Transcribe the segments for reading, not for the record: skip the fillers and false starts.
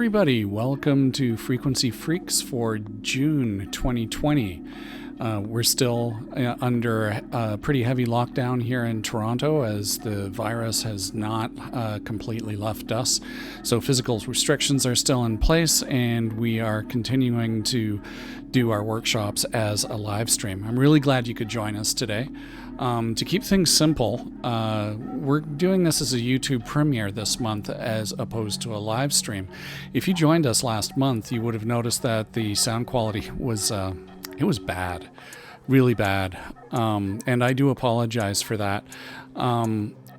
everybody, welcome to Frequency Freaks for June 2020. We're still under a pretty heavy lockdown here in Toronto as the virus has not completely left us. So physical restrictions are still in place and we are continuing to do our workshops as a live stream. I'm really glad you could join us today. To keep things simple, we're doing this as a YouTube premiere this month as opposed to a live stream. If you joined us last month, you would have noticed that the sound quality was it was bad, really bad, and I do apologize for that.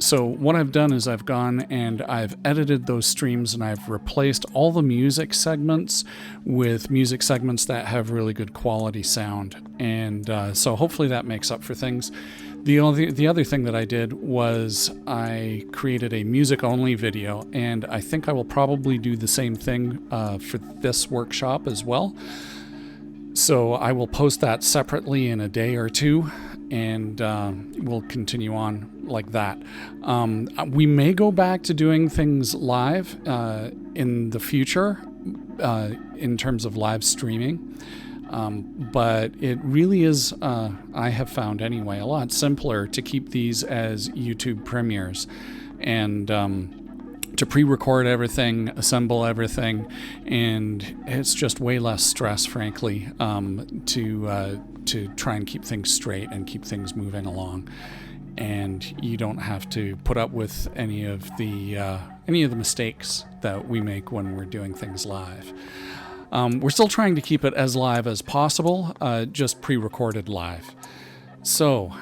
So what I've done is I've gone and I've edited those streams and I've replaced all the music segments with music segments that have really good quality sound, and so hopefully that makes up for things. The other thing that I did was I created a music-only video, and I think I will probably do the same thing for this workshop as well. So I will post that separately in a day or two, and we'll continue on like that. We may go back to doing things live in the future in terms of live streaming. But it really is, I have found anyway, a lot simpler to keep these as YouTube premieres and to pre-record everything, assemble everything, and it's just way less stress, frankly, to try and keep things straight and keep things moving along. And you don't have to put up with any of the mistakes that we make when we're doing things live. We're still trying to keep it as live as possible, just pre-recorded live. So,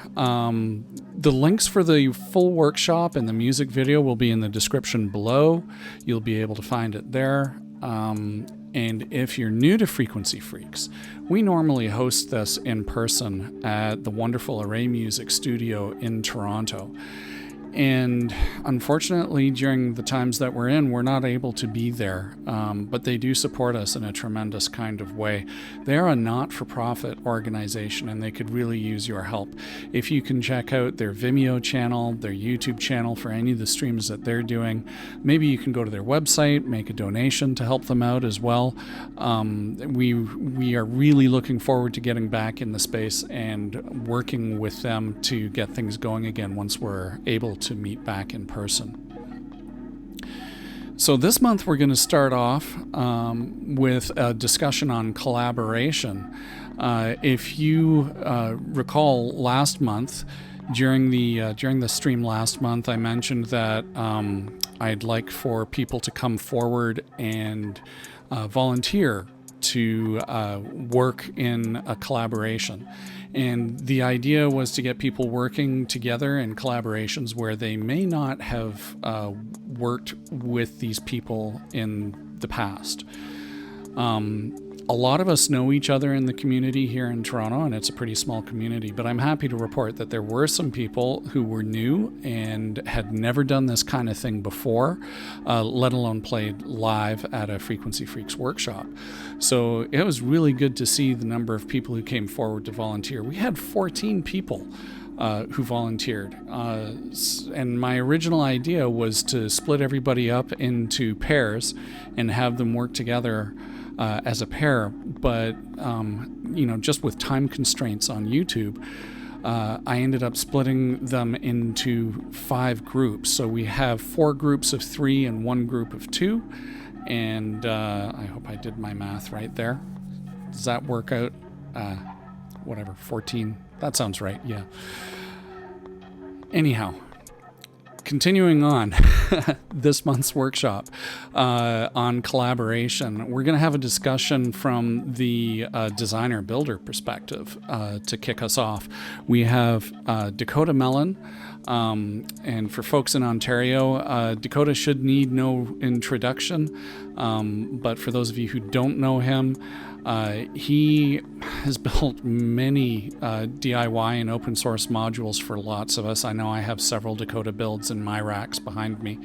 the links for the full workshop and the music video will be in the description below. You'll be able to find it there. And if you're new to Frequency Freaks, we normally host this in person at the wonderful Array Music Studio in Toronto. And unfortunately, during the times that we're in, we're not able to be there, but they do support us in a tremendous kind of way. They're a not-for-profit organization, and they could really use your help. If you can check out their Vimeo channel, their YouTube channel for any of the streams that they're doing, maybe you can go to their website, make a donation to help them out as well. We are really looking forward to getting back in the space and working with them to get things going again once we're able to meet back in person. So this month we're going to start off with a discussion on collaboration. If you recall last month, during the stream last month, I mentioned that I'd like for people to come forward and volunteer to work in a collaboration. And the idea was to get people working together in collaborations where they may not have worked with these people in the past. A lot of us know each other in the community here in Toronto, and it's a pretty small community, but I'm happy to report that there were some people who were new and had never done this kind of thing before, let alone played live at a Frequency Freaks workshop. So it was really good to see the number of people who came forward to volunteer. We had 14 people who volunteered. And my original idea was to split everybody up into pairs and have them work together as a pair, but just with time constraints on YouTube, I ended up splitting them into 5 groups. So we have 4 groups of 3 and 1 group of 2, and I hope I did my math right there. Does that work out? 14. That sounds right, yeah. Anyhow, continuing on this month's workshop on collaboration, we're going to have a discussion from the designer builder perspective to kick us off. We have Dakota Mellon, and for folks in Ontario, Dakota should need no introduction, but for those of you who don't know him, he has built many DIY and open source modules for lots of us. I know I have several Dakota builds in my racks behind me.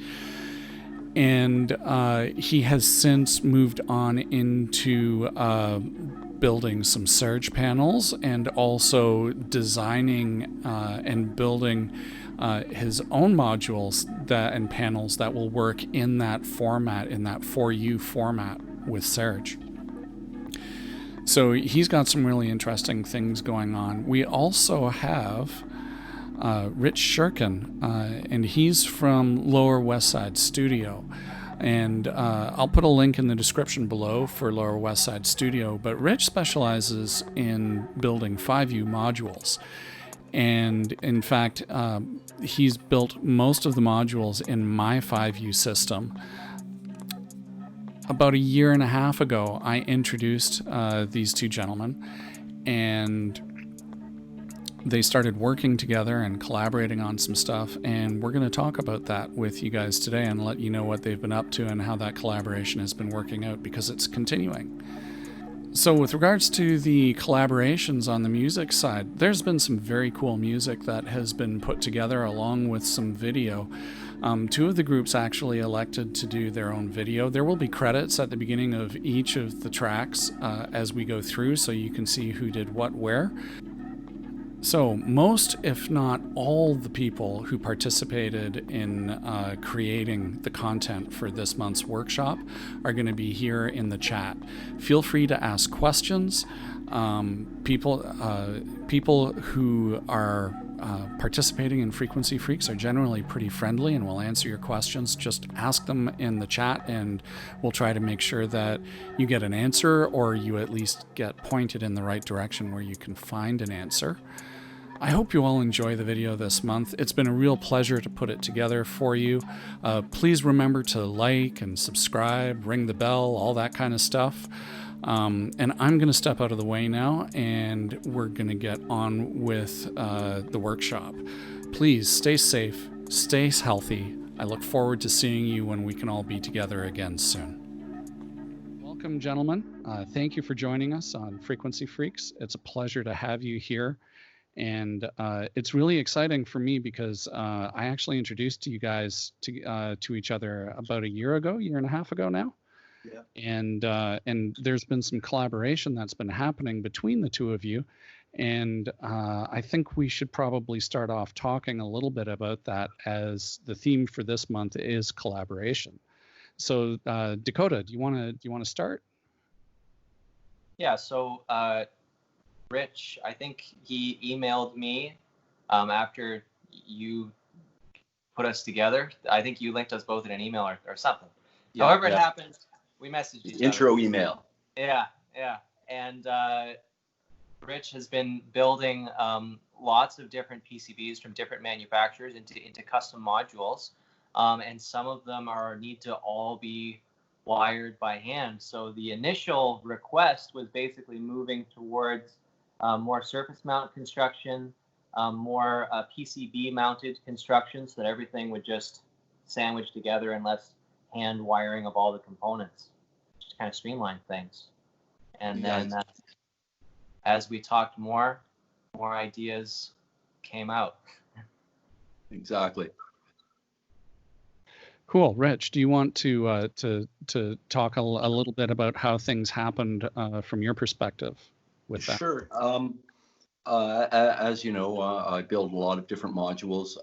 And he has since moved on into building some surge panels and also designing and building his own modules and panels that will work in that format, in that 4U format with Serge. So he's got some really interesting things going on. We also have Rich Sherkin, and he's from Lower West Side Studio. And I'll put a link in the description below for Lower West Side Studio. But Rich specializes in building 5U modules. And in fact, he's built most of the modules in my 5U system. About a year and a half ago, I introduced these two gentlemen, and they started working together and collaborating on some stuff, and we're going to talk about that with you guys today and let you know what they've been up to and how that collaboration has been working out, because it's continuing. So with regards to the collaborations on the music side, there's been some very cool music that has been put together along with some video. Two of the groups actually elected to do their own video. There will be credits at the beginning of each of the tracks as we go through, so you can see who did what where. So most, if not all, the people who participated in creating the content for this month's workshop are going to be here in the chat. Feel free to ask questions. People who are participating in Frequency Freaks are generally pretty friendly and will answer your questions. Just ask them in the chat and we'll try to make sure that you get an answer, or you at least get pointed in the right direction where you can find an answer. I hope you all enjoy the video this month. It's been a real pleasure to put it together for you. Please remember to like and subscribe, ring the bell, all that kind of stuff. And I'm going to step out of the way now, and we're going to get on with the workshop. Please stay safe, stay healthy. I look forward to seeing you when we can all be together again soon. Welcome, gentlemen. Thank you for joining us on Frequency Freaks. It's a pleasure to have you here. And it's really exciting for me because I actually introduced you guys to each other about a year and a half ago now. Yeah. And there's been some collaboration that's been happening between the two of you. And I think we should probably start off talking a little bit about that, as the theme for this month is collaboration. So Dakota, do you want to start? Yeah. So Rich, I think he emailed me after you put us together. I think you linked us both in an email or something. Yeah, however it happened, we messaged each other. Intro email. Yeah. And Rich has been building lots of different PCBs from different manufacturers into custom modules, and some of them need to all be wired by hand. So the initial request was basically moving towards more surface mount construction, more PCB mounted construction, so that everything would just sandwich together and less hand wiring of all the components, just kind of streamline things. And then as we talked more ideas came out. Exactly. Cool. Rich, do you want to talk a little bit about how things happened from your perspective with that? Sure. As you know, I build a lot of different modules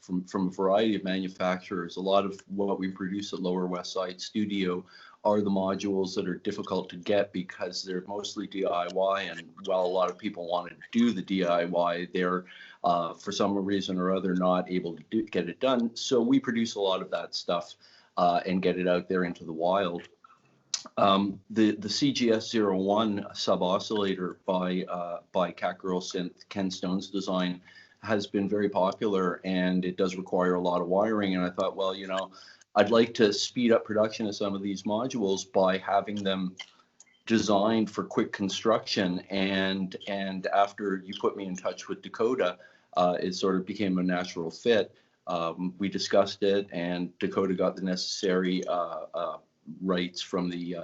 from a variety of manufacturers. A lot of what we produce at Lower West Side Studio are the modules that are difficult to get because they're mostly DIY. And while a lot of people want to do the DIY, they're for some reason or other not able to get it done. So we produce a lot of that stuff and get it out there into the wild. The CGS-01 sub-oscillator by Catgirl Synth, Ken Stone's design, has been very popular, and it does require a lot of wiring. And I thought, well, you know, I'd like to speed up production of some of these modules by having them designed for quick construction. And after you put me in touch with Dakota, it sort of became a natural fit. We discussed it, and Dakota got the necessary rights from the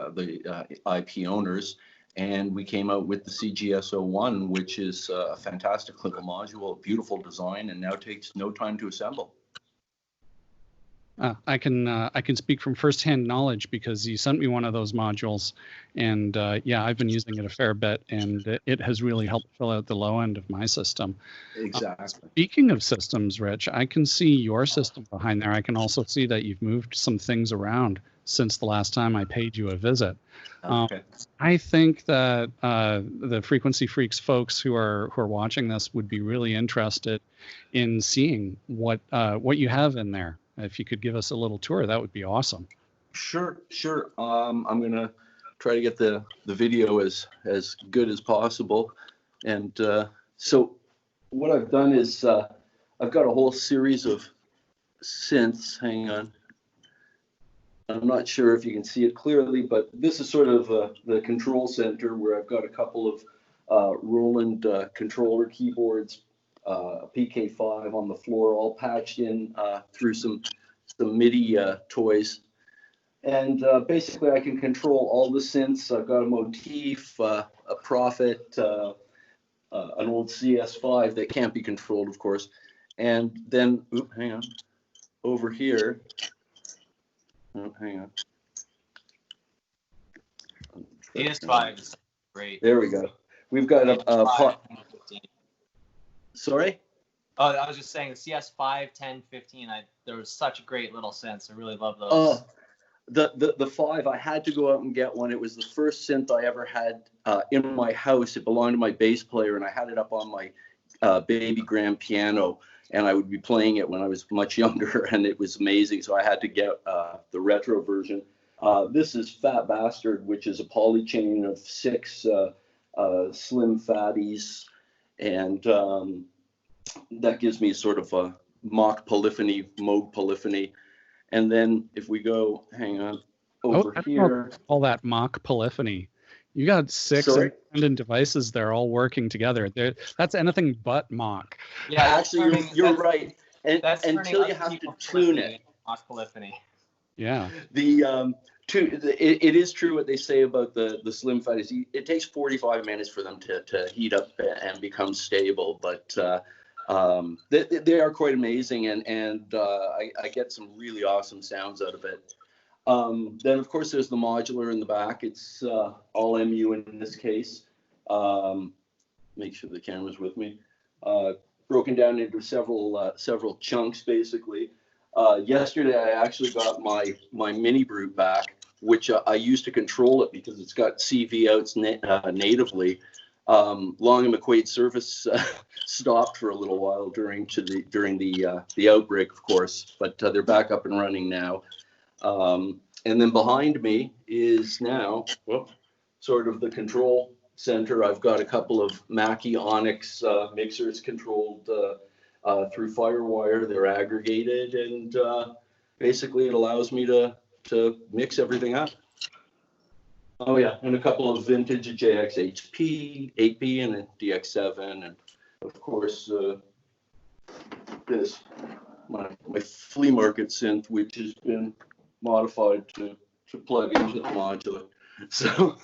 IP owners, and we came out with the CGS-01, which is a fantastic little module, a beautiful design, and now takes no time to assemble. I can speak from firsthand knowledge because you sent me one of those modules, and yeah, I've been using it a fair bit, and it has really helped fill out the low end of my system. Exactly. Speaking of systems, Rich, I can see your system behind there. I can also see that you've moved some things around since the last time I paid you a visit. Okay. I think that the Frequency Freaks folks who are watching this would be really interested in seeing what you have in there. If you could give us a little tour, that would be awesome. Sure. I'm gonna try to get the video as good as possible. And so what I've done is I've got a whole series of synths. Hang on. I'm not sure if you can see it clearly, but this is sort of the control center where I've got a couple of Roland controller keyboards, a PK5 on the floor, all patched in through some MIDI toys. And basically I can control all the synths. I've got a motif, a Prophet, an old CS5 that can't be controlled, of course. And then, hang on, over here, hang on. CS5 is great. There we go. We've got a Sorry? Oh, I was just saying the CS5, 10, 15. There was such a great little sense. I really love those. The 5, I had to go out and get one. It was the first synth I ever had in my house. It belonged to my bass player, and I had it up on my baby grand piano, and I would be playing it when I was much younger, and it was amazing. So I had to get the retro version. This is Fat Bastard, which is a polychain of 6 slim fatties, and that gives me sort of a mock polyphony, Moog polyphony. And then if we go, hang on, over here. All that mock polyphony. You got 6 independent devices there all working together. That's anything but mock. Yeah, actually, you're right. And until you have to tune it. Mock polyphony. Yeah. It is true what they say about the slim fatties. It takes 45 minutes for them to heat up and become stable, but they are quite amazing, and I get some really awesome sounds out of it. Then of course there's the modular in the back. It's all MU in this case. Make sure the camera's with me. Broken down into several chunks basically. Yesterday I actually got my mini brute back, which I used to control it because it's got CV outs natively. Long and McQuaid service stopped for a little while during the outbreak, of course, but they're back up and running now. And then behind me is now sort of the control center. I've got a couple of Mackie Onyx mixers controlled through Firewire. They're aggregated, and basically it allows me to mix everything up. Oh yeah, and a couple of vintage JX HP, 8B, and a DX7, and of course this my flea market synth, which has been modified to plug into the modular. So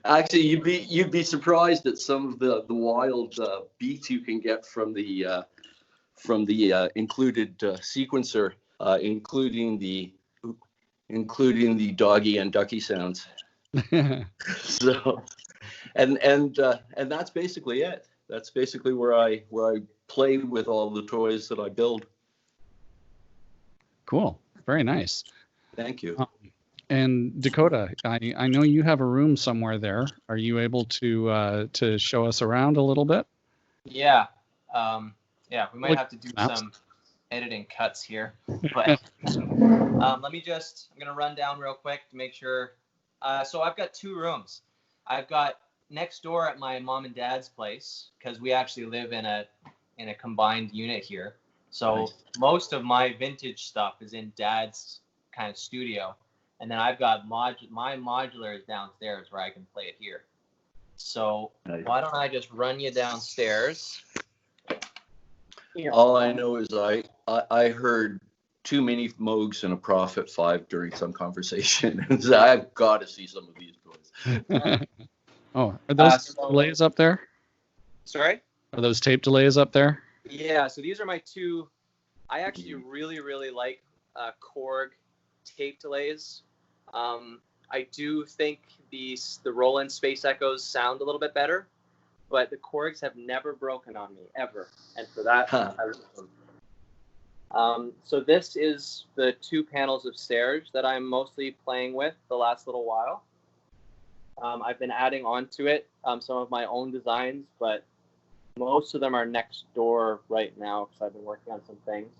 actually, you'd be surprised at some of the wild beats you can get from the included sequencer, including the doggy and ducky sounds. So, and that's basically it. That's basically where I play with all the toys that I build. Cool. Very nice. Thank you. And Dakota, I know you have a room somewhere there. Are you able to show us around a little bit? Yeah. We might have to do some editing cuts here, but I'm gonna run down real quick to make sure. So I've got 2 rooms. I've got next door at my mom and dad's place, because we actually live in a combined unit here. So nice. Most of my vintage stuff is in dad's kind of studio. And then I've got my modular is downstairs where I can play it here. So nice. Why don't I just run you downstairs? All I know is I heard too many Moogs and a Prophet 5 during some conversation. So I've got to see some of these toys. Oh, are those delays up there? Sorry? Are those tape delays up there? Yeah, so these are my 2. I actually really, really like Korg tape delays. I do think the Roland Space Echoes sound a little bit better, but the Korgs have never broken on me, ever. And for that, I love them. So this is the 2 panels of stairs that I'm mostly playing with the last little while. I've been adding on to it some of my own designs, but most of them are next door right now because I've been working on some things.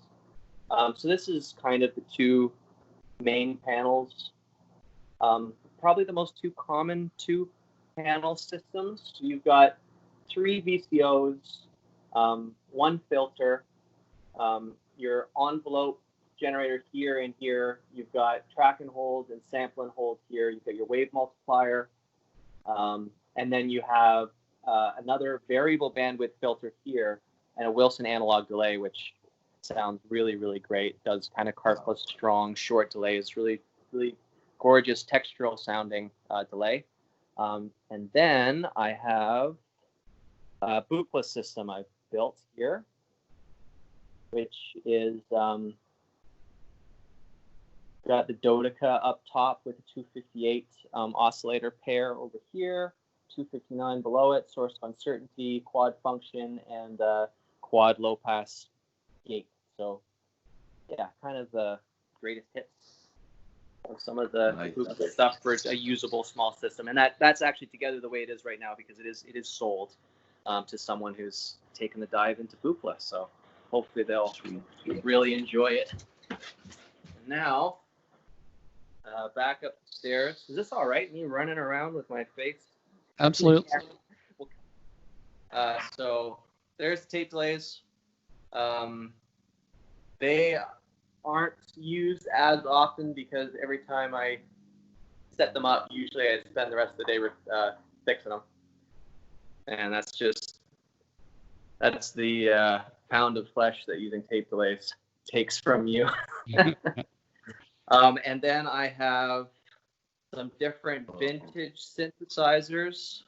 So this is kind of the 2 main panels. Probably the most 2 common 2-panel systems. You've got 3 VCOs, 1 filter, your envelope generator here and here. You've got track and hold and sample and hold here. You've got your wave multiplier. And then you have another variable bandwidth filter here and a Wilson analog delay, which sounds really, really great. Does kind of Karplus strong short delays, really, really gorgeous textural sounding delay. And then I have a bootless system I've built here, which is got the Dodica up top with a 258 oscillator pair over here, 259 below it, source of uncertainty, quad function, and quad low pass gate. So yeah, kind of the greatest hits of some of the stuff for a usable small system. And that's actually together the way it is right now because it is sold to someone who's taken the dive into bootless. So hopefully they'll really enjoy it. Now, back upstairs. Is this all right? Me running around with my face? Absolutely. So there's the tape delays. They aren't used as often because every time I set them up, usually I spend the rest of the day fixing them. And that's the pound of flesh that using tape delays takes from you. And then I have some different vintage synthesizers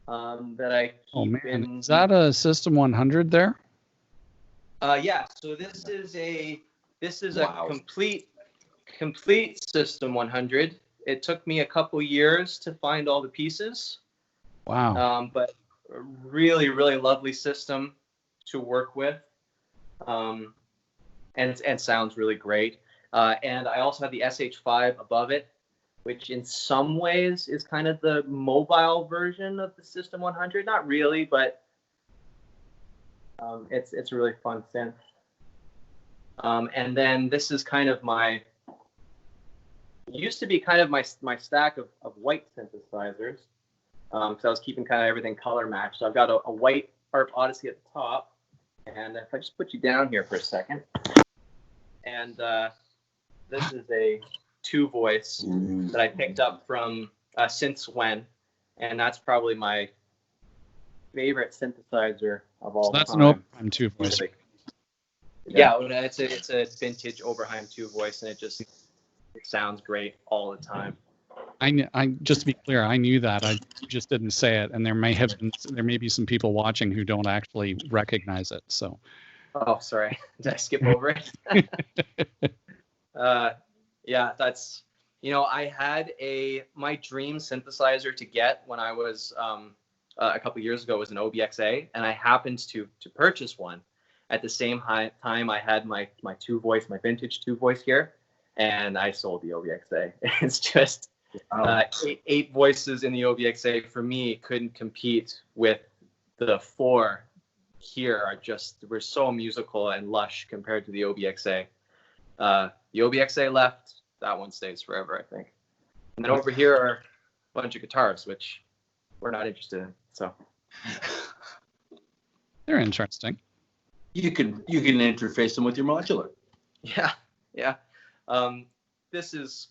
that I keep. Oh man, is that a System 100 there? Yeah. So this is a complete System 100. It took me a couple years to find all the pieces. Wow. But a really, really lovely system to work with, and sounds really great. And I also have the SH5 above it, which in some ways is kind of the mobile version of the System 100. Not really, but it's a really fun synth. And then this is kind of used to be kind of my stack of white synthesizers, because I was keeping kind of everything color matched. So I've got a white ARP Odyssey at the top, and if I just put you down here for a second, and this is a 2-voice that I picked up from Synths When, and that's probably my favorite synthesizer of all time. So that's an Oberheim 2-voice. Yeah, it's a vintage Oberheim 2-voice, and it sounds great all the time. I just to be clear, I knew that. I just didn't say it, and there may be some people watching who don't actually recognize it. So. Oh, sorry. Did I skip over it? Yeah, that's, I had my dream synthesizer to get when I was a couple years ago was an OBXA, and I happened to purchase one at the same time I had my 2-voice, my vintage 2-voice here, and I sold the OBXA. It's just 8 voices in the OBXA for me couldn't compete with the 4 here. We're so musical and lush compared to the OBXA. The OBXA left, that one stays forever, I think. And then over here are a bunch of guitars, which we're not interested in. So they're interesting. You can interface them with your modular. Yeah. This is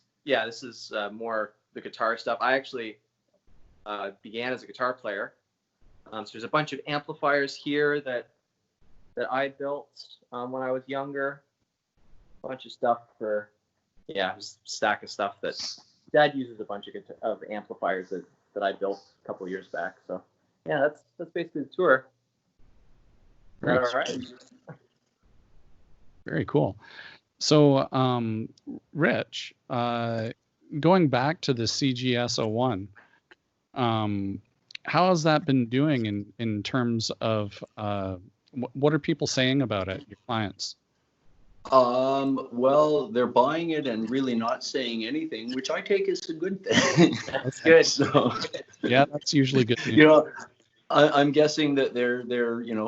more the guitar stuff. I actually began as a guitar player. So there's a bunch of amplifiers here that I built when I was younger. A bunch of stuff just a stack of stuff that Dad uses a bunch of amplifiers that I built a couple of years back. So yeah, that's basically the tour. All right. Very cool. So, Rich, going back to the CGS-01, how has that been doing in terms of what are people saying about it, your clients? Well, they're buying it and really not saying anything, which I take as a good thing. That's good. So, Yeah, that's usually good news. you know, I'm guessing that they're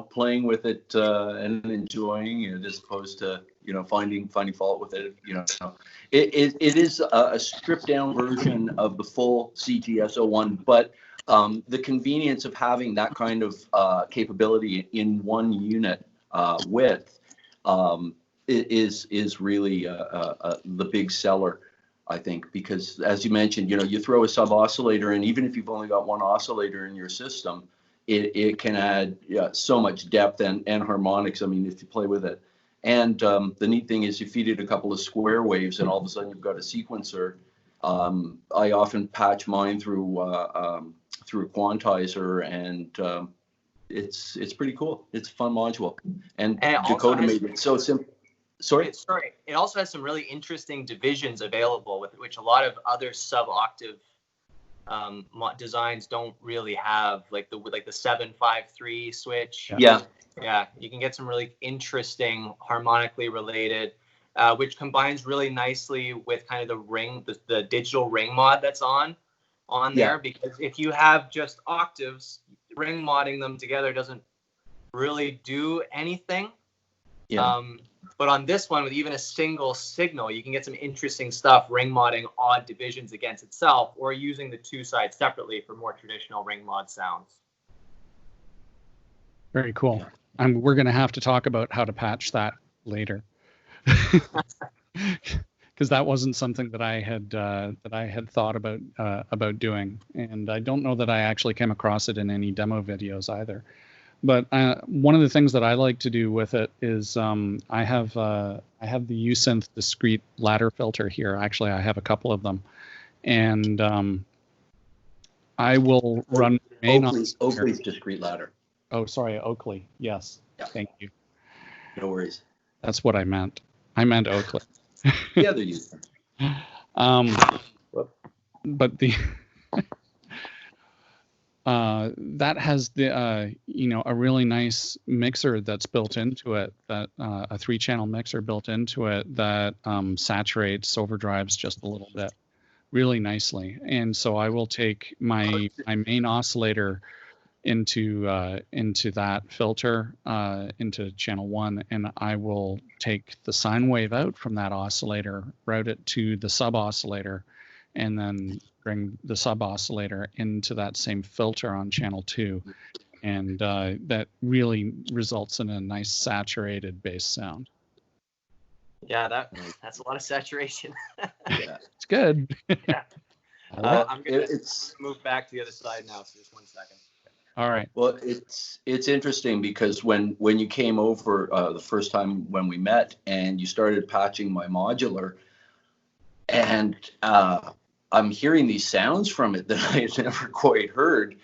playing with it and enjoying it as opposed to finding fault with it. It is a stripped down version of the full CGS-01, but the convenience of having that kind of capability in one unit width is really the big seller, I think, because as you mentioned, you throw a sub oscillator in, even if you've only got one oscillator in your system, it can add so much depth and harmonics. I mean, if you play with it. And the neat thing is you feed it a couple of square waves and all of a sudden you've got a sequencer. I often patch mine through a quantizer, and it's pretty cool. It's a fun module. And Dakota made it so simple. Sorry. It also has some really interesting divisions available, with which a lot of other sub-octave designs don't really have, like the 753 switch. Yeah. Yeah, you can get some really interesting harmonically related, which combines really nicely with kind of the digital ring mod that's on there. Because if you have just octaves, ring modding them together doesn't really do anything. Yeah. But on this one, with even a single signal, you can get some interesting stuff, ring modding odd divisions against itself, or using the two sides separately for more traditional ring mod sounds. Very cool. We're going to have to talk about how to patch that later, because that wasn't something that I had thought about doing, and I don't know that I actually came across it in any demo videos either. But one of the things that I like to do with it is I have the USynth discrete ladder filter here. Actually, I have a couple of them, and I will run Oakley's discrete ladder. Oh, sorry, Oakley. Yes, yeah. Thank you. No worries. That's what I meant. I meant Oakley. Yeah, they're using. But the that has the a really nice mixer that's built into it, that a 3-channel mixer built into it that saturates, overdrives just a little bit really nicely. And so I will take my main oscillator into that filter, into channel 1, and I will take the sine wave out from that oscillator, route it to the sub oscillator, and then bring the sub oscillator into that same filter on channel 2, and that really results in a nice saturated bass sound. Yeah, that's a lot of saturation. Yeah, it's good. Yeah. I'm gonna move back to the other side now, so just 1 second. All right. Well, it's interesting because when you came over the first time when we met and you started patching my modular, and I'm hearing these sounds from it that I had never quite heard,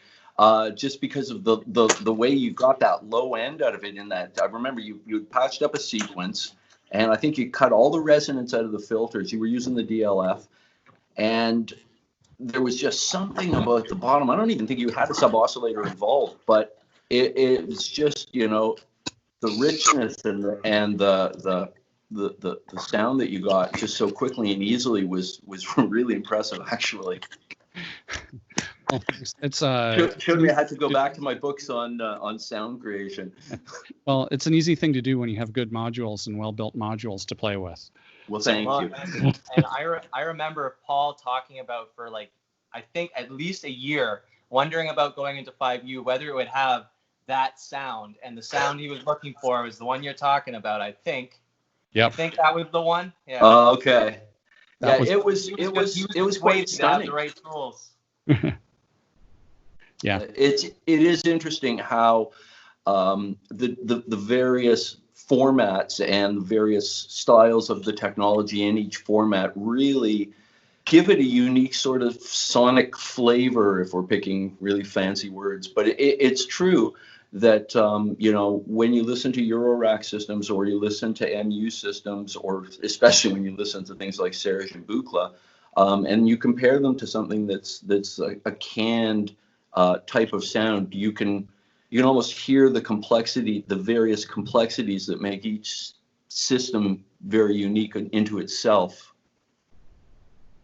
just because of the way you got that low end out of it. In that, I remember you patched up a sequence, and I think you cut all the resonance out of the filters. You were using the DLF, and there was just something about the bottom. I don't even think you had a sub oscillator involved, but it was just the richness and the sound that you got just so quickly and easily was really impressive, actually. It's showed me I had to go back to my books on sound creation. Well, it's an easy thing to do when you have good modules and well-built modules to play with. Well, thank you. And I remember Paul talking about for I think at least a year, wondering about going into 5U, whether it would have that sound, and the sound he was looking for was the one you're talking about, I think. Yep. I think that was the one. Yeah. Oh, okay. That it was quite stunning. The right tools. Yeah. It is interesting how the various formats and various styles of the technology in each format really give it a unique sort of sonic flavor, if we're picking really fancy words. But it's true. that, when you listen to Eurorack systems or you listen to MU systems, or especially when you listen to things like Serge and Buchla, and you compare them to something that's a canned type of sound, you can almost hear the various complexities that make each system very unique into itself.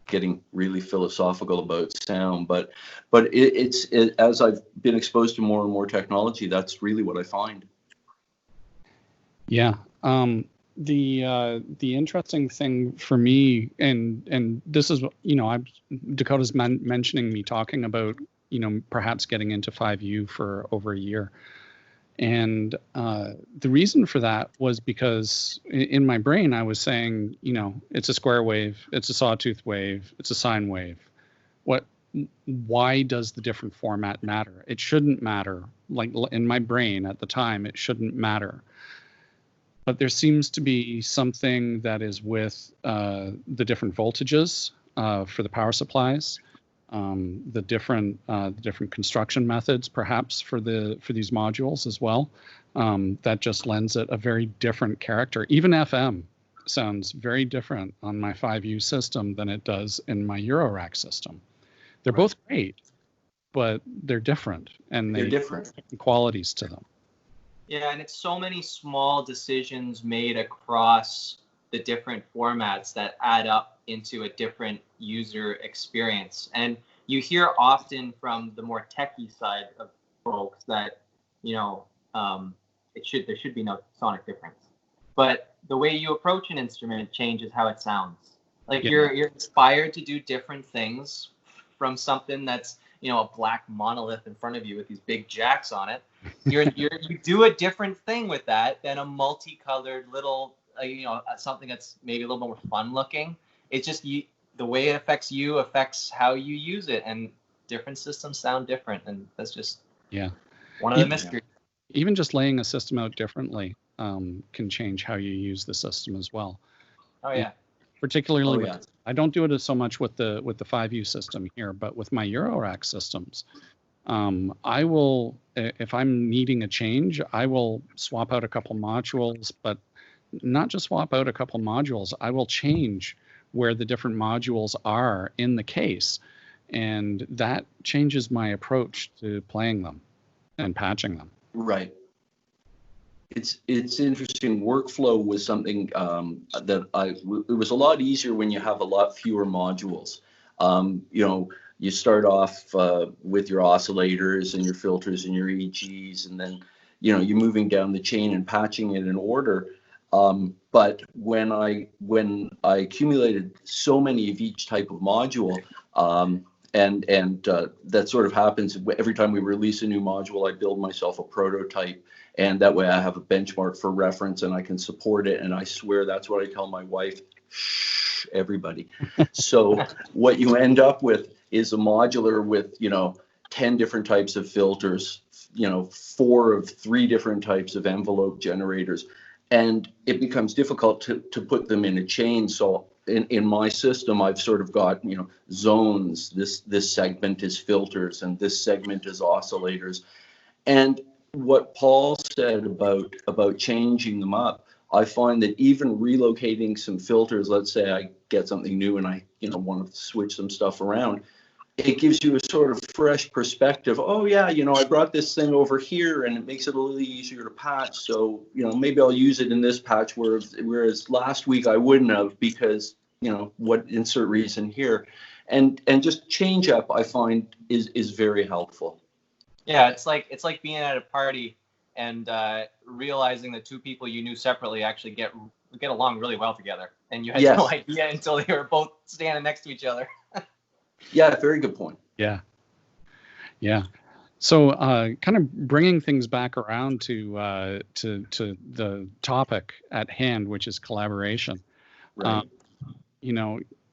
Getting really philosophical about sound, but it's as I've been exposed to more and more technology, that's really what I find. Yeah. The interesting thing for me, and this is, Dakota's mentioning me talking about, perhaps getting into 5U for over a year. And the reason for that was because in my brain, I was saying, it's a square wave, it's a sawtooth wave, it's a sine wave. Why does the different format matter? It shouldn't matter. Like in my brain at the time, it shouldn't matter. But there seems to be something that is with the different voltages for the power supplies. The different construction methods, perhaps for these modules as well, that just lends it a very different character. Even FM sounds very different on my 5U system than it does in my Eurorack system. They're both great, but they're different, and they're different qualities to them. Yeah, and it's so many small decisions made across the different formats that add up into a different user experience. And you hear often from the more techie side of folks that, there should be no sonic difference. But the way you approach an instrument changes how it sounds. Like you're inspired to do different things from something that's, a black monolith in front of you with these big jacks on it. You do a different thing with that than a multicolored little, something that's maybe a little more fun looking. It's just the way it affects you affects how you use it, and different systems sound different, and that's just one of the mysteries. Even just laying a system out differently can change how you use the system as well. Oh yeah. Particularly, I don't do it so much with the 5U system here, but with my Eurorack systems, I will, if I'm needing a change, I will swap out a couple modules, but not just swap out a couple modules. I will change where the different modules are in the case, and that changes my approach to playing them and patching them. Right. It's interesting. Workflow was something that it was a lot easier when you have a lot fewer modules. You start off with your oscillators and your filters and your EGs, and then you're moving down the chain and patching it in order. But when I accumulated so many of each type of module, and that sort of happens every time we release a new module, I build myself a prototype. And that way I have a benchmark for reference and I can support it. And I swear that's what I tell my wife, shh, everybody. So what you end up with is a modular with, 10 different types of filters, 4 of 3 different types of envelope generators. And it becomes difficult to put them in a chain. So in my system, I've sort of got, zones. This segment is filters and this segment is oscillators. And what Paul said about changing them up, I find that even relocating some filters, let's say I get something new and I want to switch some stuff around, it gives you a sort of fresh perspective. Oh yeah, I brought this thing over here and it makes it a little easier to patch. So, maybe I'll use it in this patch, whereas last week I wouldn't have because, what insert reason here. And just change up, I find is very helpful. Yeah, it's like being at a party and realizing that 2 people you knew separately actually get along really well together, and you had no idea until they were both standing next to each other. Yeah, very good point. Yeah. So, kind of bringing things back around to the topic at hand, which is collaboration. Right.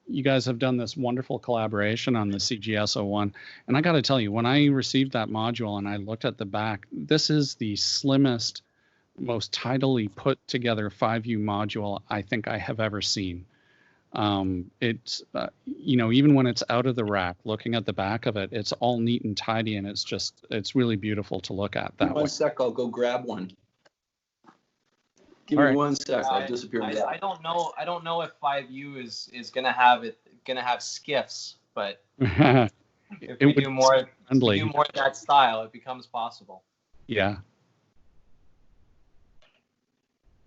You guys have done this wonderful collaboration on the CGS-01. And I got to tell you, when I received that module and I looked at the back, this is the slimmest, most tidily put together 5U module I think I have ever seen. It's even when it's out of the rack, looking at the back of it, it's all neat and tidy, and it's really beautiful to look at that way. One sec, I'll go grab one. Give All me right. 1 sec. I'll disappear. I don't know. I don't know if 5U is gonna have skiffs, but if we do more of that style, it becomes possible. Yeah.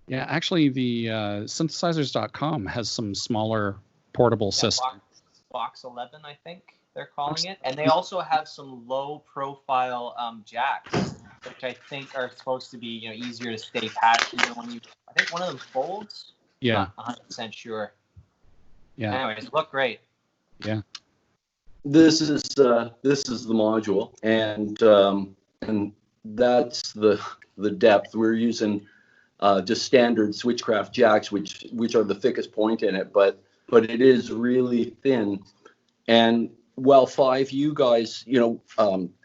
Yeah, actually, the synthesizers.com has some smaller portable systems. Box 11, I think they're calling it, and they also have some low-profile jacks, which I think are supposed to be easier to stay patched. Even when I think one of them folds. Yeah. Not 100% sure. Yeah. Anyways, look great. Yeah. This is the module, and that's the depth. We're using just standard switchcraft jacks, which are the thickest point in it, but it is really thin. And while 5U guys,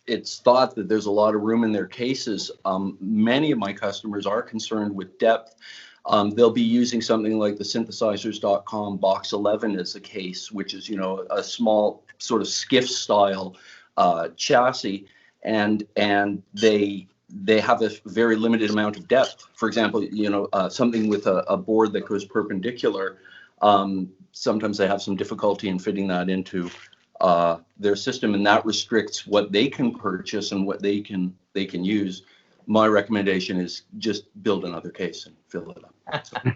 it's thought that there's a lot of room in their cases. Many of my customers are concerned with depth. They'll be using something like the synthesizers.com box 11 as a case, which is, a small sort of skiff style chassis, and they have a very limited amount of depth. For example, something with a board that goes perpendicular, sometimes they have some difficulty in fitting that into their system, and that restricts what they can purchase and what they can use. My recommendation is just build another case and fill it up.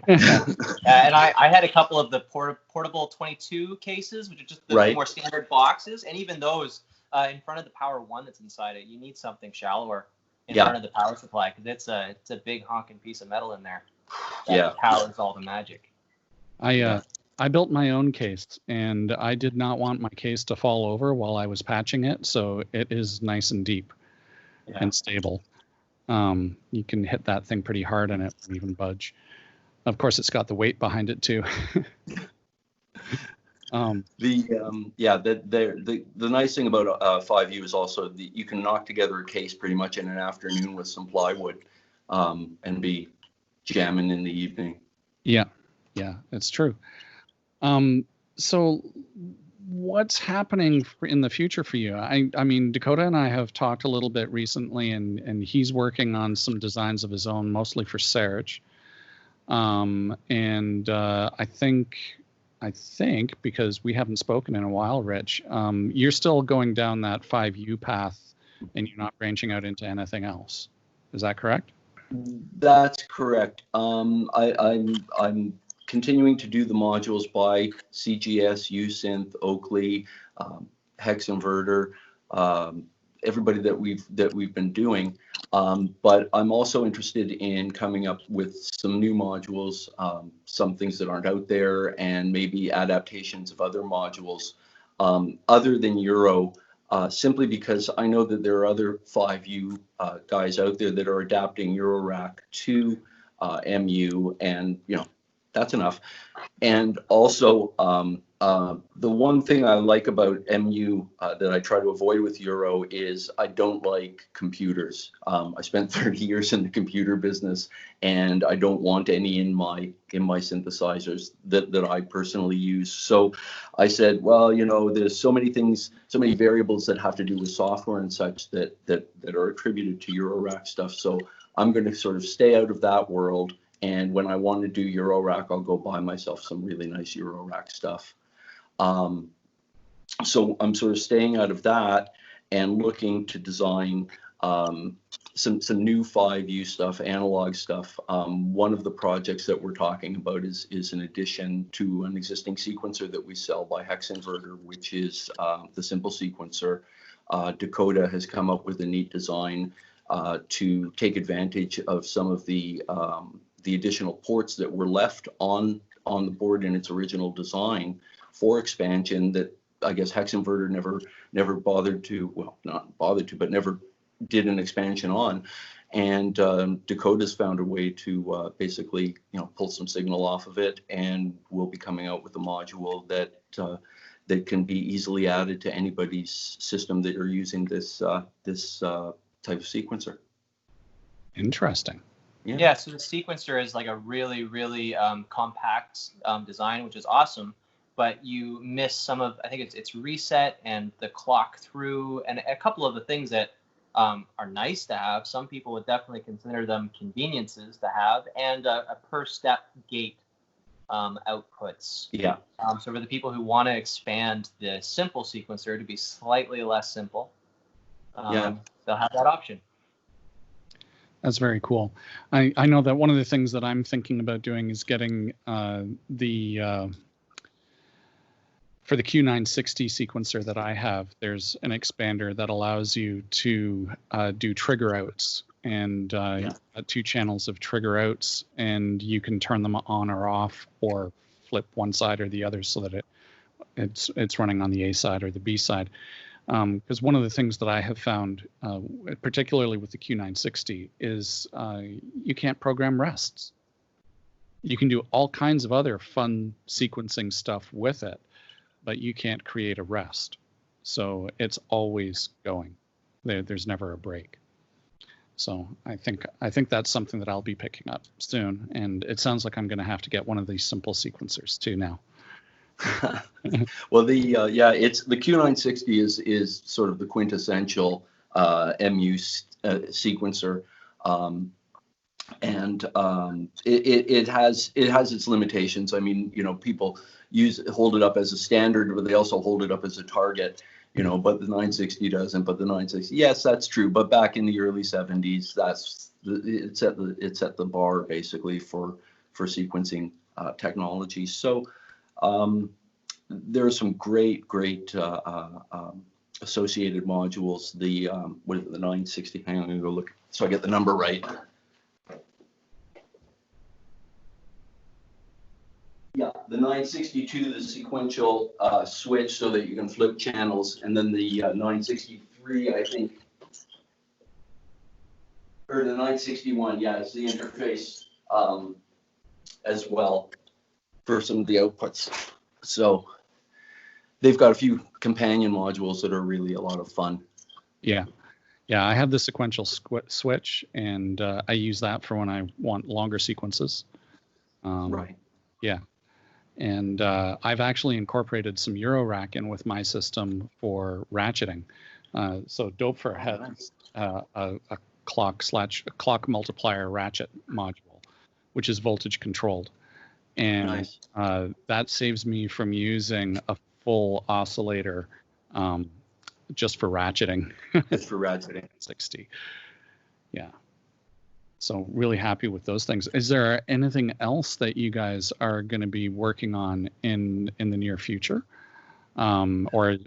And I had a couple of the portable 22 cases, which are just the more standard boxes, and even those in front of the Power 1 that's inside it, you need something shallower in front of the power supply, because it's a big honking piece of metal in there that powers all the magic. I built my own case, and I did not want my case to fall over while I was patching it, so it is nice and deep and stable. You can hit that thing pretty hard and it won't even budge. Of course, it's got the weight behind it too. The nice thing about 5U is also you can knock together a case pretty much in an afternoon with some plywood, and be jamming in the evening. Yeah, it's true. So what's happening in the future for you? I mean, Dakota and I have talked a little bit recently, and he's working on some designs of his own, mostly for Serge. And I think because we haven't spoken in a while, Rich, you're still going down that 5U path, and you're not branching out into anything else. Is that correct? That's correct. I'm continuing to do the modules by CGS, USynth, Oakley, Hex Inverter, everybody that we've been doing. But I'm also interested in coming up with some new modules, some things that aren't out there, and maybe adaptations of other modules other than Euro, simply because I know that there are other 5U guys out there that are adapting Eurorack to MU, and that's enough. And also, the one thing I like about MU that I try to avoid with Euro is I don't like computers. I spent 30 years in the computer business, and I don't want any in my synthesizers that I personally use. So I said, well, there's so many things, so many variables that have to do with software and such that are attributed to Eurorack stuff. So I'm going to sort of stay out of that world. And when I want to do Eurorack, I'll go buy myself some really nice Eurorack stuff. So I'm sort of staying out of that and looking to design some new 5U stuff, analog stuff. One of the projects that we're talking about is an addition to an existing sequencer that we sell by Hex Inverter, which is the Simple Sequencer. Dakota has come up with a neat design to take advantage of some of the additional ports that were left on the board in its original design for expansion that I guess Hex Inverter never bothered to, well, not bothered to, but never did an expansion on. And Dakota's found a way to basically, pull some signal off of it, and we'll be coming out with a module that can be easily added to anybody's system that are using this type of sequencer. Interesting. Yeah, so the sequencer is like a really, really compact design, which is awesome. but you miss some of, I think it's reset and the clock through and a couple of the things that are nice to have. Some people would definitely consider them conveniences to have, and a per step gate outputs. Yeah. So for the people who want to expand the simple sequencer to be slightly less simple, they'll have that option. That's very cool. I know that one of the things that I'm thinking about doing is getting for the Q960 sequencer that I have, there's an expander that allows you to do trigger outs and 2 channels of trigger outs, and you can turn them on or off or flip one side or the other so that it's running on the A side or the B side. Because one of the things that I have found, particularly with the Q960, is you can't program rests. You can do all kinds of other fun sequencing stuff with it, but you can't create a rest. So it's always going. There's never a break. So I think that's something that I'll be picking up soon. And it sounds like I'm going to have to get one of these simple sequencers too now. Well, it's the Q960 is sort of the quintessential MU sequencer, and it has its limitations. I mean, people hold it up as a standard, but they also hold it up as a target. But the 960 doesn't. But the 960, yes, that's true. But back in the early 70s, it's at the bar basically for sequencing technology. So. There are some great associated modules. The 960. Hang on, I'm gonna go look so I get the number right. Yeah, the 962, the sequential switch so that you can flip channels, and then the 963, I think, or the 961. Yeah, it's the interface as well for some of the outputs. So they've got a few companion modules that are really a lot of fun. Yeah. I have the sequential switch, and I use that for when I want longer sequences. Right. Yeah. And I've actually incorporated some Eurorack in with my system for ratcheting. So Dopefer has a clock multiplier ratchet module, which is voltage controlled. And nice. That saves me from using a full oscillator just for ratcheting. Just for ratcheting. 60. Yeah. So really happy with those things. Is there anything else that you guys are going to be working on in the near future? Or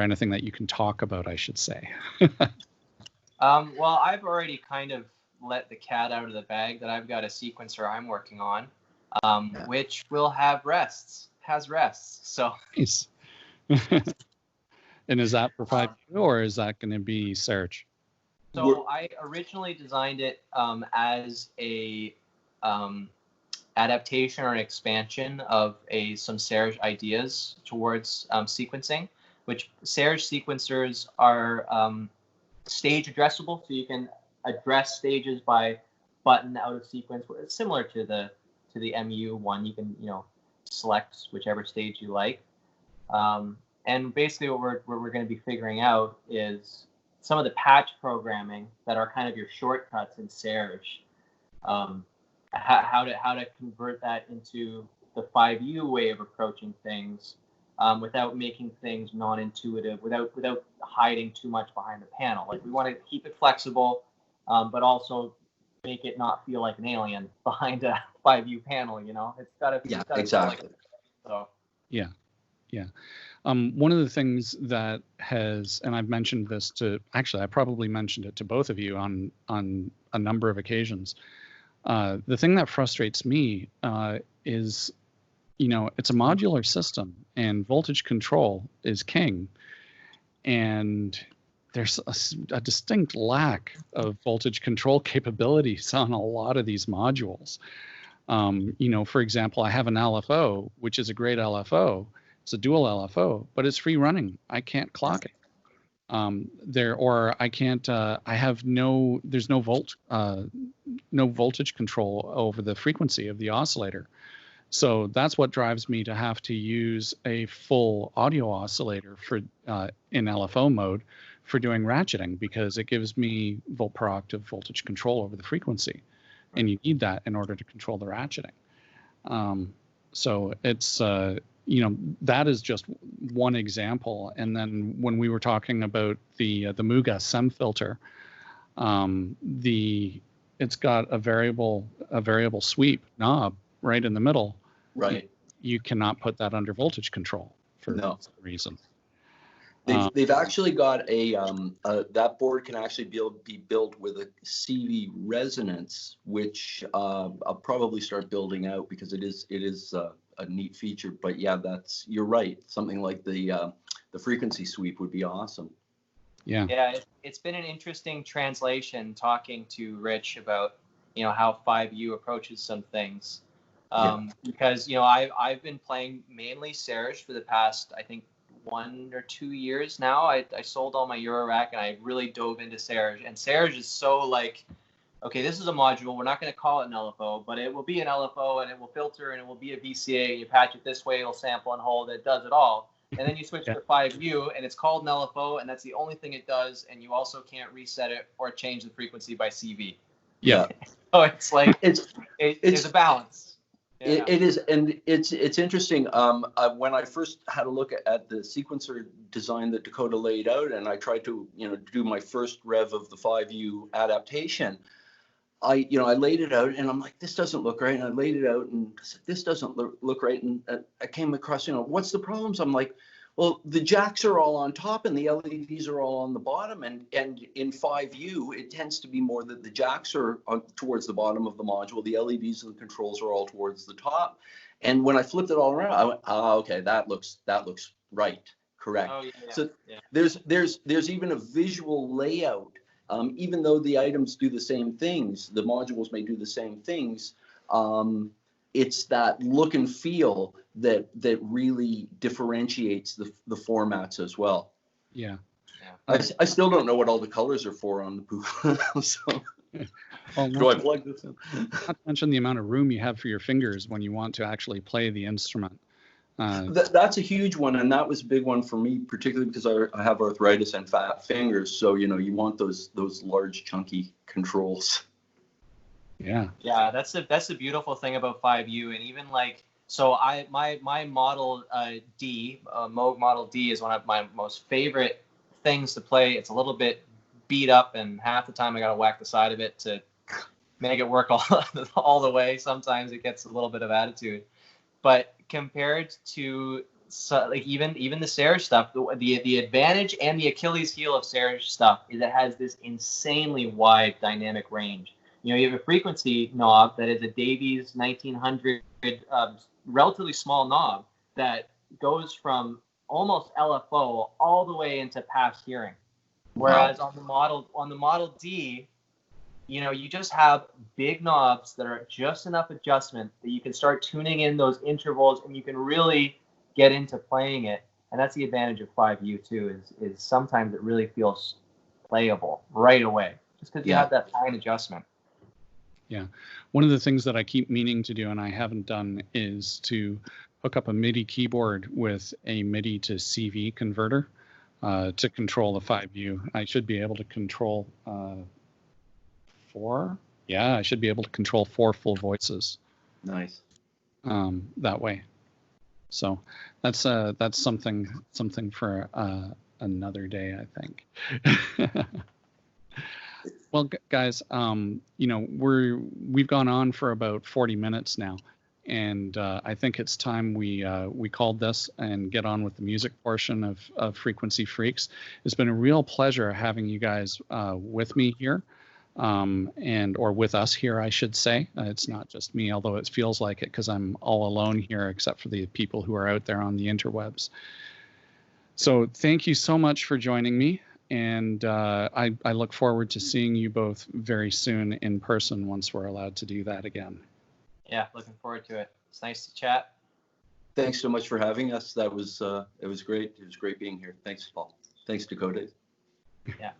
anything that you can talk about, I should say? Well, I've already kind of let the cat out of the bag that I've got a sequencer I'm working on. Which will have has rests. So nice. And is that for 5U or is that going to be Serge? So I originally designed it as a adaptation or an expansion of some Serge ideas towards sequencing, which Serge sequencers are stage addressable, so you can address stages by button out of sequence. It's similar to the MU one. You can select whichever stage you like, and basically what we're going to be figuring out is some of the patch programming that are kind of your shortcuts in Serge, how to convert that into the 5U way of approaching things without making things non-intuitive, without hiding too much behind the panel. Like, we want to keep it flexible, but also make it not feel like an alien behind a 5U panel. It's got to exactly. So yeah. One of the things that and I've mentioned this I probably mentioned it to both of you on a number of occasions. The thing that frustrates me is, it's a modular system and voltage control is king, and there's a distinct lack of voltage control capabilities on a lot of these modules. For example, I have an LFO, which is a great LFO. It's a dual LFO, but it's free running. I can't clock it. There's no voltage control over the frequency of the oscillator. So that's what drives me to have to use a full audio oscillator for in LFO mode for doing ratcheting, because it gives me volt per octave voltage control over the frequency, and you need that in order to control the ratcheting. So it's that is just one example. And then when we were talking about the Muga SEM filter, it's got a variable sweep knob right in the middle. Right. You cannot put that under voltage control for No some reason. They've actually got that board can actually be built with a CV resonance, which I'll probably start building out, because it is a neat feature. But yeah, you're right. Something like the frequency sweep would be awesome. Yeah. Yeah, it's been an interesting translation talking to Rich about how 5U approaches some things. Because I've been playing mainly Serge for the past, I think, 1 or 2 years now. I sold all my Eurorack and I really dove into Serge. And Serge is so like, okay, this is a module. We're not going to call it an LFO, but it will be an LFO, and it will filter, and it will be a VCA. And you patch it this way, it'll sample and hold. It does it all. And then you switch to 5U, and it's called an LFO, and that's the only thing it does. And you also can't reset it or change the frequency by CV. Yeah. So it's like it's a balance. Yeah. It is, and it's interesting. When I first had a look at the sequencer design that Dakota laid out, and I tried to do my first rev of the 5U adaptation, I laid it out, and I'm like, this doesn't look right. And I laid it out, and I said, this doesn't look right. And I came across, what's the problems? I'm like, well, the jacks are all on top and the LEDs are all on the bottom. And in 5U, it tends to be more that the jacks are towards the bottom of the module. The LEDs and the controls are all towards the top. And when I flipped it all around, I went, okay, that looks right, correct. Oh, yeah. So there's even a visual layout. Even though the items do the same things, the modules may do the same things. It's that look and feel that really differentiates the formats as well. Yeah. I still don't know what all the colors are for on the pool. So do I plug this in? Not to mention the amount of room you have for your fingers when you want to actually play the instrument. That's a huge one, and that was a big one for me, particularly because I have arthritis and fat fingers. So you want those large, chunky controls. Yeah, that's the beautiful thing about 5U. And even like, so my Model D, Moog Model D, is one of my most favorite things to play. It's a little bit beat up, and half the time I gotta whack the side of it to make it work all the way. Sometimes it gets a little bit of attitude, but compared to like even the Serge stuff, the advantage and the Achilles heel of Serge stuff is it has this insanely wide dynamic range. You have a frequency knob that is a Davies 1900, relatively small knob that goes from almost LFO all the way into past hearing. Whereas on the Model D, you just have big knobs that are just enough adjustment that you can start tuning in those intervals, and you can really get into playing it. And that's the advantage of 5U too, is sometimes it really feels playable right away, just because you have that fine adjustment. Yeah. One of the things that I keep meaning to do and I haven't done is to hook up a MIDI keyboard with a MIDI to CV converter to control the 5U. I should be able to control 4. Yeah, I should be able to control 4 full voices. Nice. That way. So that's something for another day, I think. Well, guys, we've gone on for about 40 minutes now, and I think it's time we called this and get on with the music portion of Frequency Freaks. It's been a real pleasure having you guys with me here, or with us here, I should say. It's not just me, although it feels like it because I'm all alone here, except for the people who are out there on the interwebs. So thank you so much for joining me. And I look forward to seeing you both very soon in person once we're allowed to do that again. Yeah, looking forward to it. It's nice to chat. Thanks so much for having us. It was great. It was great being here. Thanks, Paul. Thanks, Dakota. Yeah.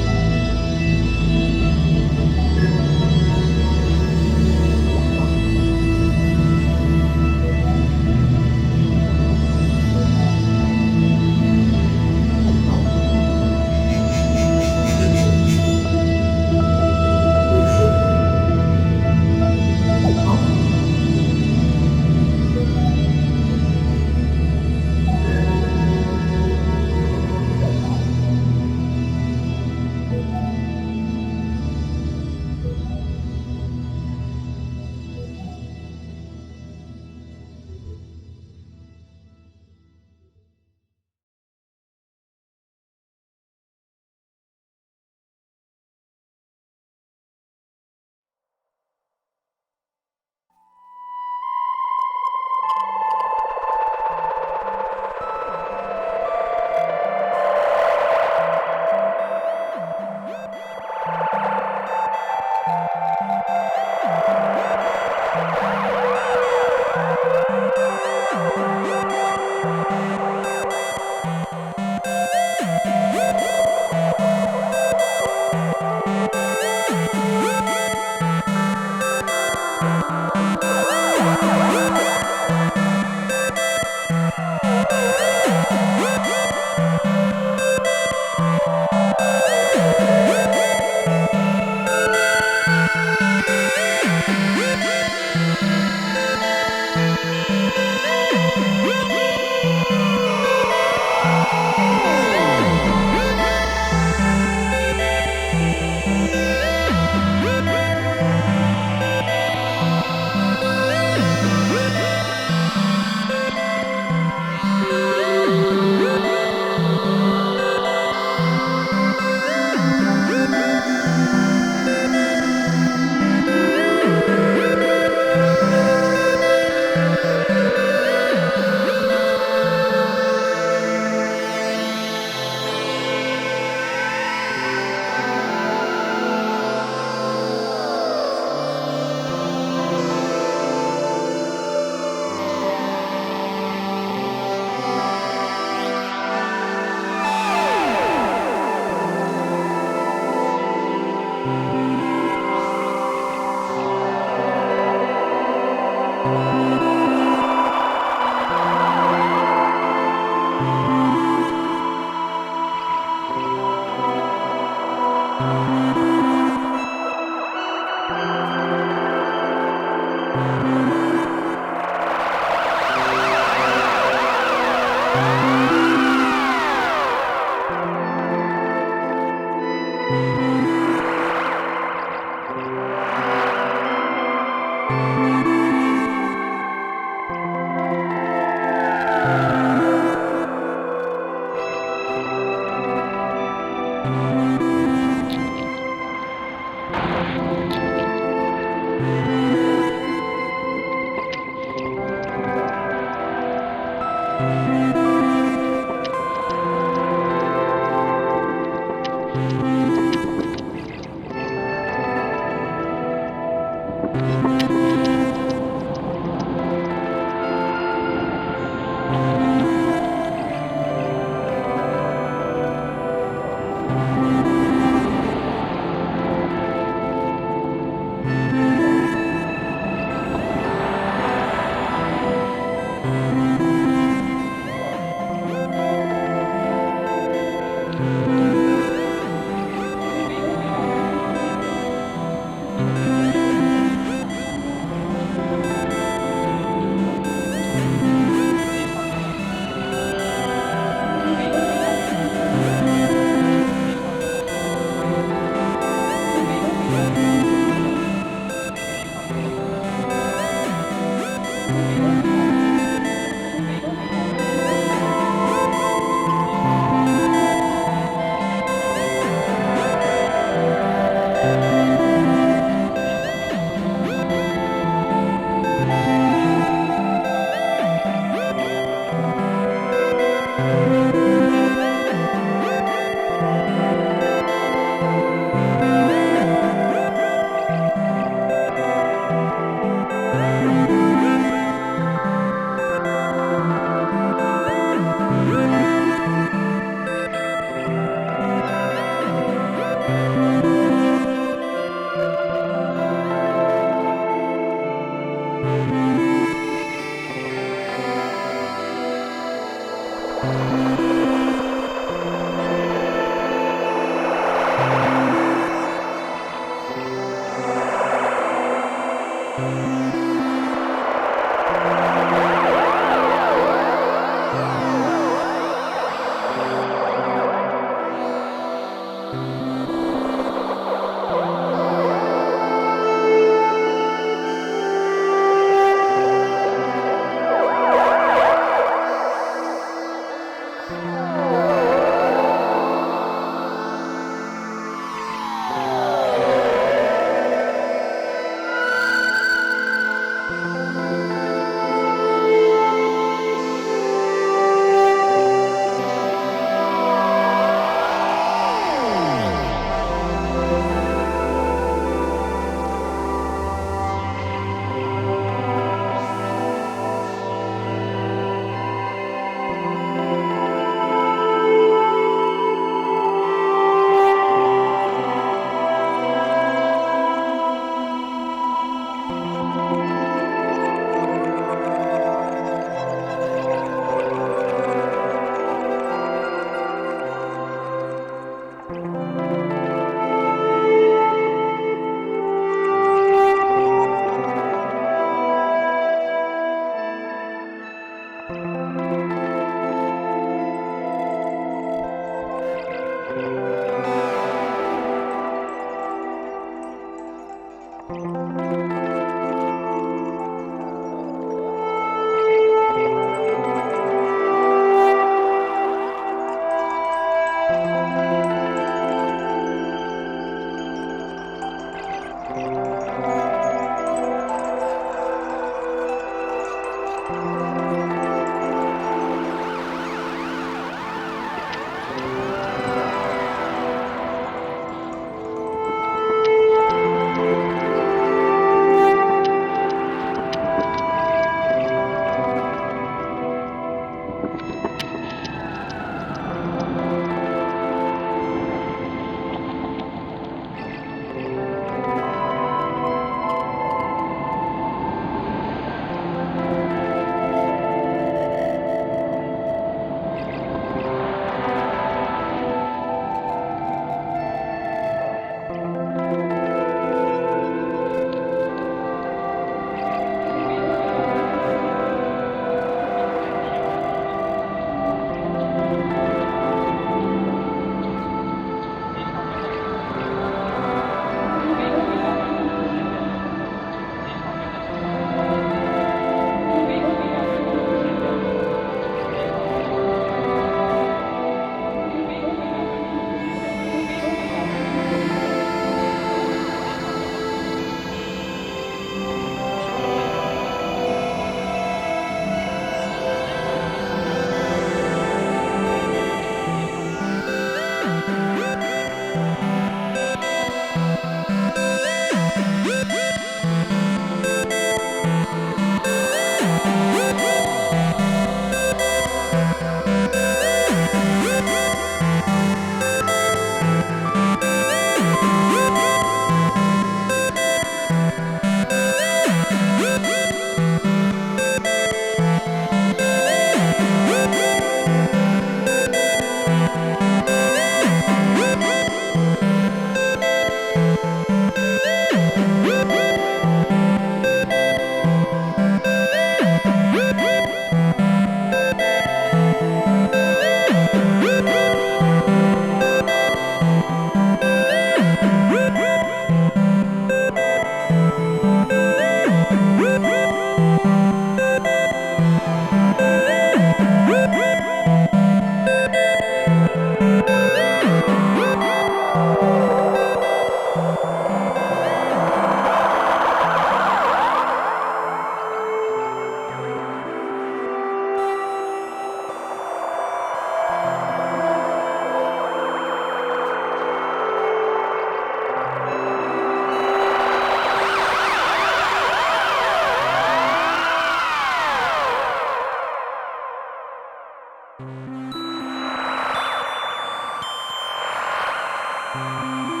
Bye.